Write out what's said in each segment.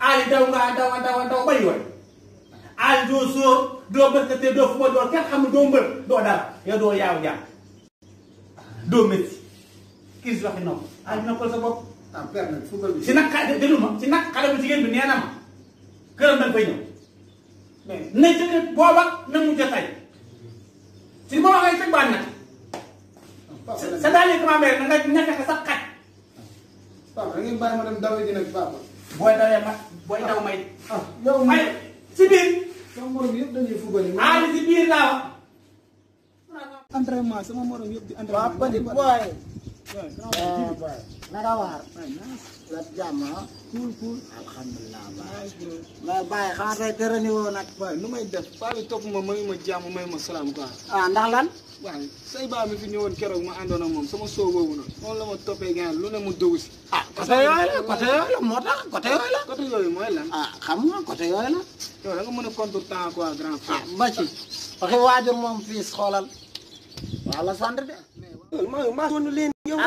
Ali daw bari woon Ali doo sóor doo bërkate doo fu ma door kenn xamul doo mbër doo dara yow doo yaaw jàmm doo métti kii si waxi noonu Ali noppal sa bopp si nag déglu ma si nag xale bu jigéen bi nee na ma këram dañ fay ñëw na jëkk booba na mu jotay si ma waxee sëñ baa nag sa daal yi comment na nga ñàkk sa xaj papa da ngeen bàyyi ma dem daw ji nag papa booy dawee ma booy daw may may si biir sama morom yëpp dañuy fubali Ali si biir laa wax entraînement sama morom yëpp di entraînement papa di boy naka waar la jàmm cool alhamdulilah mais bàyyi xanaa tey tere ni woo nag waaye nu may def paa bi topp ma mayu ma jàmm mayu ma salaam quoi ndax lan waaye say baa mi fi ñëwoon keroog ma àndoon ak moom sama soo boobu nag moom la ma toppee gàncax lu ne mu dugg si côté yooyu la moo tax côté yooyu la côté yooyu mooy lan xam nga côté yooyu la yow da nga mën a contre temps quoi grand frère ba ci waxi waajur moom fii xoolal waaw la sant de maa sonn leen yow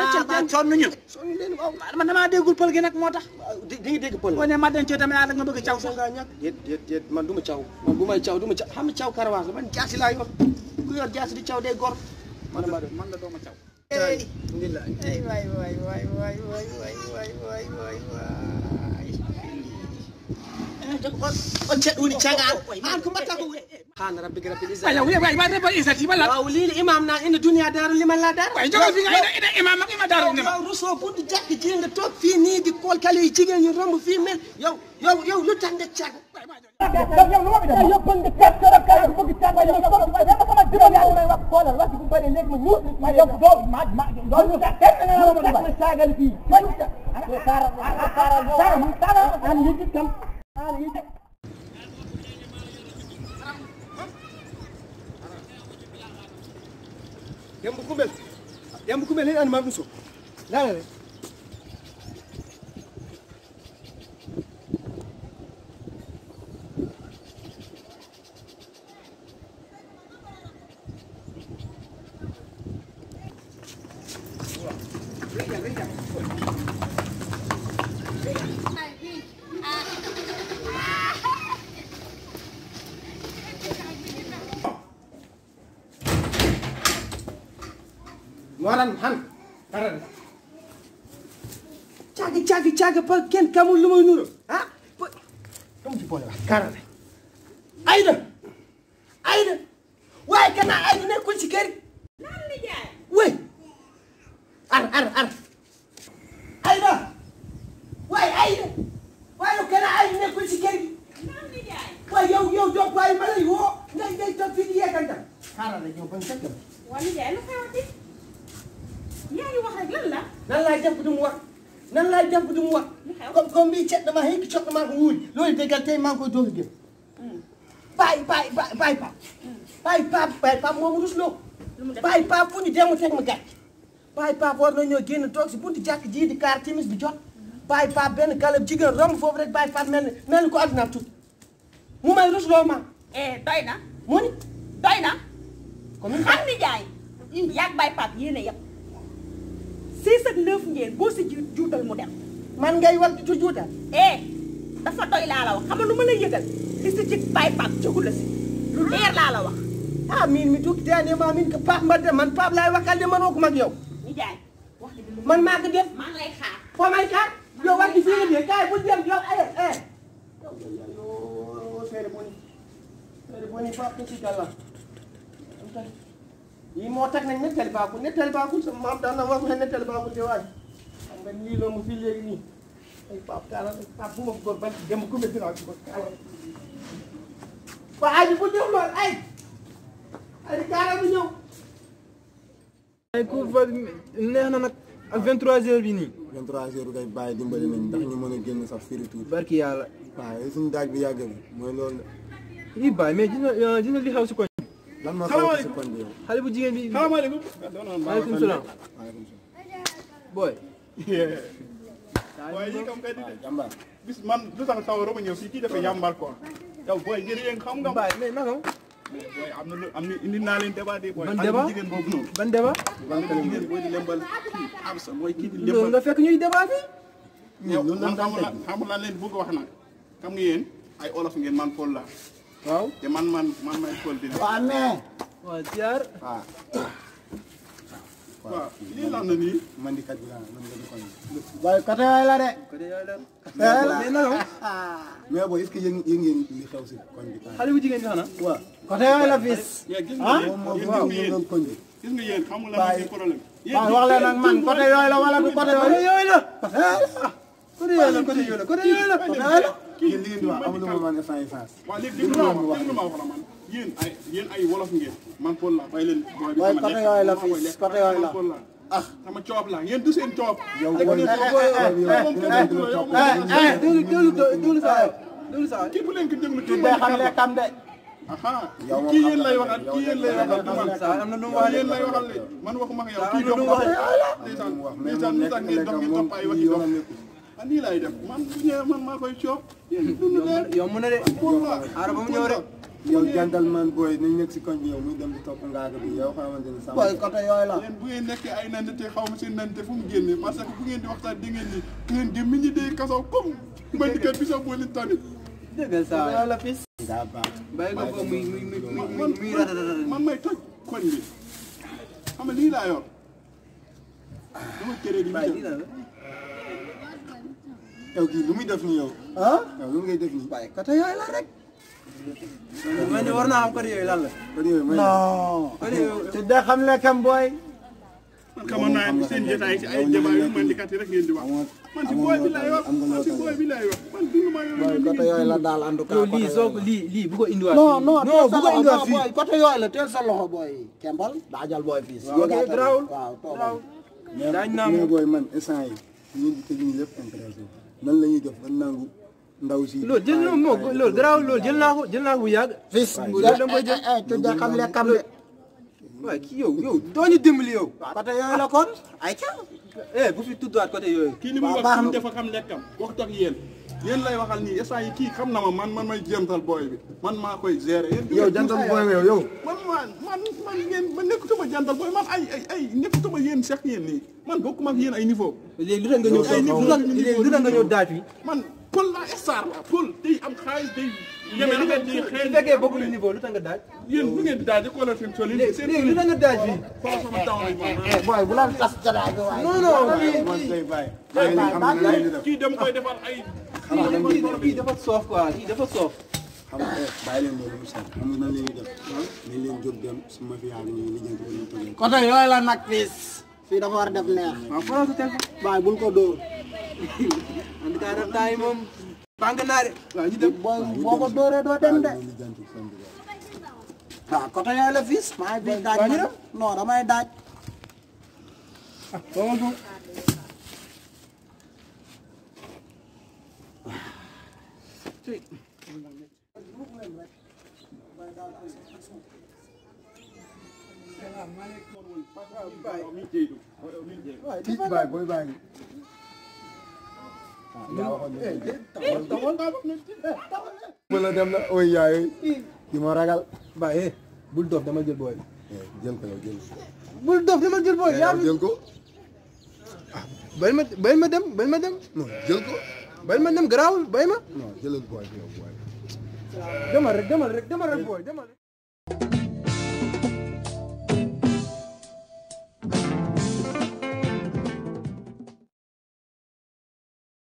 sonn ñu sonn leen waaw man damaa déggul pël gi nag moo tax di nga dégg pël boo ne ma dencee tamit naa da nga bëgg caw sax ngaa ñàkk déet man du ma caw man bu may caw du ma caw xam nga caw karawaas la man jaasi laa yor ku yor jaasi di caw day gor man la doo ma caw xaana rabbi rabbil izzati waaye yow waaye rabbil izzati wala waaw lii imam naa indi dunya daaru liman laa daar waaye jógal fi nga ina imam ak ima daaru waaw rusoo buntu jàkk ji nga toog fii nii di kool kale yi jigéen ñu romb fii mel yow lu tax nga càgg Yambu kumel hen an ma muso la Moran han karan caagi pa kenn kamul lu may nuru comme ci boole wax karan Aïda waaye kana Aïda nekkul ci kër lan li jaay way ar Aïda waaye kana Aïda nekkul ci kër gi lan li jaay waaye yow jox waaye ma lay woo ngay toog fii di yeekanta karan la ñëw bañ fekk waa li jaay lu xewati yaa ngi wax rek lan la nan laay jàpp du mu wax comme bii cet dama xëy cot dama ko wuuj loolu déggal tey maa ngi koy doog a gëm bàyyi pap moom rusloo bàyyi pap fu ñu dem teg ma gàcc bàyyi pap war na ñoo génn toog si buntu jàkk ji di kaar timis bi jot bàyyi pap benn kalab jigéen romb foofu rek bàyyi pap mel ni ko àdduna tut mu may rusloo ma doy na mu ni doy na comme xam ni jaay yàgg bay pap yéen a yëpp 6 ak 9 ngeen boo si juutal mu dem man ngay war di juutal dafa doy laa la wax xam nga lu ma la yëgal li si ci bay pap jógu la si lu leer laa la wax min mi tukki daane ma min ko pap ma dem man pap laay waxal de man woo ko mag yow ni jaay wax li man maa ko def maa ngi lay xaar foo may xaar yow war di fii de kaay bu dem yow tere boni pap ko ci kala yi moo tax nañ nettali baakul sama maam daan na wax ne nettali baakul de waay xam nga lii loo mu fii léegi nii ay pap kaala pap bu ma góor ban dem ku me dina ci ko kaala ba aji bu ñëw lool ay kaala bu ñëw ay couvre-feu neex na nag ak 23h bi nii 23h kay bàyyi dimbali nañ ndax ñu mën a génn sax firi tuuti barki yàlla waaw suñu daaj bi yàgg bi mooy loolu yi bàyyi mais gis na li xew si koñ lan moo xew si koñ bi yow xale bu jigéen bi salaamaaleykum maaleykum salaam booy waaye yi kam kay di jàmbaar bis man du tax sawaro ma ñëw fii kii dafa yàmbar quoi yow booy ngir yéen xam nga Baye mais naka booy am na lu am ni indi naa leen débat de booy ban débat jigéen boobu noonu ban débat jigéen booy di lembal kii am sa mooy kii di loolu lembal nga fekk ñuy débat fi yow man xamul laa leen bëgg wax nag xam nga yéen ay olof ngeen man Pël la waaw te man may Pël di la waa mais waaw ziar waaw waaw lii lan la nii man di kat bi laa man nga di kon booy côté yooyu la de. côté yooyu la mais naka mais booy est-ce que yëg ngeen li xew si koñ bi xale bu jigéen bi xanaa waaw côté yooyu la fils. yaa gis nga yéen moom gis waaw nga yéen moom koñ bi gis nga yéen xamul la mooy problème waaw wax leen nag man côté yooyu la wala du côté yooyu. yooyu la côté yooyu la côté yooyu la côté yooyu la yéen li ngeen di wax amul ma man instant essence waaw léegi déglu ma wax la man yéen ay wolof ngeen man Pël la bay leen booy bi booy sama côté lekk yooyu la maa koy fils lekk. côté yooyu la. man Pël la ah sama coob la ngeen du seen coob yow Rek booy ngeen yow coob. déglu saa déglu saa kii bu leen ko déglu kii day xam ne tam de. aha yow moom kii xam yéen nga lay yow waxal yow kii yéen lay waxal du man saa am na lu mu yow wax yéen lay waxal de man waxuma ak yow Saa kii am na lu dox mu wax ndeysaan wax mais ndeysaan moom lu tax ngeen dox ngeen moom topp ay waxi dox ah nii laay def man bu ñëwee man maa koy coob yéen dund leen yomb na de Pël la aara ba mu ñëw rek yow gentleman booy nañ nekk si koñ bi yow muy dem di topp ngaaga bi yow xamante ni sama booy côté yooyu la. yéen bu ngeen nekkee ay nante xaw ma seen nante fu mu génne parce que bu ngeen di waxtaan di ngeen ni ngeen gëm mi ñi dee kasaw comme mbéykat bi sax boo leen tànn déggal saa yooyu la fils. daa baax bàyyi ko foofu muy ratatata man may toj koñ bi xam nga lii laa yor dama kéré di bàyyi lii la la yow kii lu muy def nii yow ah. yow lu ngay def nii booy côté yooyu la rek. man de war naa xam côté yooyu lan la kon yooyu may non. côté yooyu te de xam ne kam booy. man xamoon naa seen jotaay si ay débat yu mandikat yi rek ngeen di wax man si booy bi laay wax man si booy bi laay wax man dund maa yor booy côté yooyu la daal en tout cas. yow lii soo ko lii bu ko indiwaat non non non bu ko indiwaat fii booy côté yooyu la teel sa loxo booy. Kembal daa jël booy fils. ok garaawul waaw toogal. garaawul mais daañu naa mais booy man instant yi ñun di tëj nii lépp intéressé nan la ñuy def ba nangu ndaw si loolu jël na moo loolu garaawul loolu jël naa ko bu yàgg fils. loolu dama koy jël te de xam le kam de. waaye kii yow doo ñu dimbali yow côté yooyu la kon. ay ca. bu fi tuddaat côté yooyu kii li muy wax suñu dafa xam lekkam wax tax yéen lay waxal nii instant yi kii xam na ma man may jéemtal booy bi man maa koy gérer yow jantal booy yow man ngeen man nekkutuma jantal booy man ay nekkutuma yéen seq yéen nii man bokkuma ak yéen ay niveau léegi lu tax nga ñëw lu tax nga ñëw daaj fi man Pël la star la Pël day am xaalis day ñeme affaire di xëy su fekkee bokkuñu niveau lu tax nga daaj yéen bu ngeen di daal di xoolal seen sol yi léegi lu tax nga daaj fii xoolal sama taw yi booy bu la tas jaraay bi waaye. non non man day bàyyi léegi xam nga lan la ñuy def kii dem koy defar ay kii dafa soof quoi kii dafa soof xam nga bàyyi leen loolu mu set xam nga nan la ñuy def nañ leen jóg dem su ma fi yàgg ñu lijjanti ko ñu toggee côté yooyu la nag fils. fii dafa war a def neex. waaw faral sa téléphone waaye bul ko dóor. en tout cas daf temps yi moom bànk naa de waaw ñu dem booy boo ko dóoree doo dem de. ñu lijjanti seen bi waaw côté yooyu la fils. maa ngi fiy daaj man non damay daaj. tiit bàyyi booy bàyyi la dem na oy yaay ki ma ragal bàyyi bul dof dama jël booy jël ko yow jël bul dof dama jël booy yaa jël ko bal ma dem non jël ko bal ma dem garaawul bay ma non jëlal booy bi yow booy demal rek booy demal